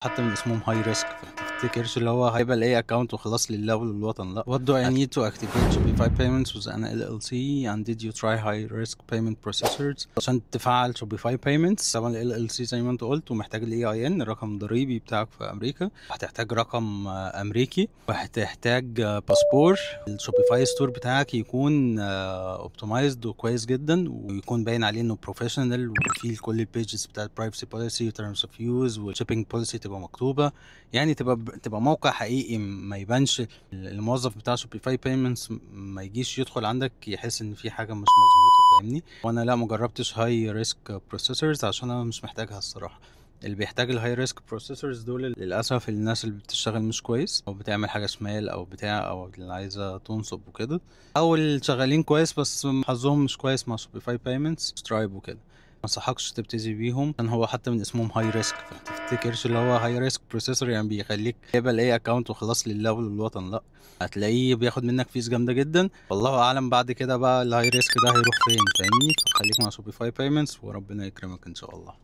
حتى من اسمهم هاي ريسك، فما تفتكرش اللي هو هيبقى الاي اكونت وخلاص لله وللوطن. لا. What do I need to activate Shopify payments with an LLC and did you try high risk payment processors؟ عشان تفعل Shopify payments طبعا ال LLC زي ما انت قلت، ومحتاج ال EIN الرقم الضريبي بتاعك في امريكا، هتحتاج رقم امريكي، وهتحتاج باسبور. الشوبيفاي ستور بتاعك يكون اوبتمايزد وكويس جدا، ويكون باين عليه انه بروفيشنال، وفيه كل البيجز بتاعت برايفسي بوليسي وتيرمز اوف يوز والشيبنج بوليسي تبقى مكتوبه. يعني تبقى موقع حقيقي، ما يبانش الموظف بتاع شوبيفاي بيمنتس ما يجيش يدخل عندك يحس ان في حاجه مش مظبوطه. فاهمني؟ وانا لا مجربتش هاي ريسك بروسيسورز عشان انا مش محتاجها الصراحه. اللي بيحتاج الهاي ريسك بروسيسورز دول للاسف الناس اللي بتشتغل مش كويس، او بتعمل حاجه شمال او بتاع، او اللي عايزه تنصب وكده، او اللي شغالين كويس بس حظهم مش كويس مع شوبيفاي بايمنتس سترايب وكده. ما انصحكش تبتدي بيهم، عشان هو حتى من اسمهم هاي ريسك، فما تفتكرش اللي هو هاي ريسك بروسيسور يعني بيخليك يبقى الاي اكونت وخلاص لله وللوطن. لا، هتلاقيه بياخد منك فيس جامده جدا، والله اعلم بعد كده بقى الهاي ريسك ده هيروح فين. فاهمني؟ فخليك مع شوبيفاي بايمنتس وربنا يكرمك ان شاء الله.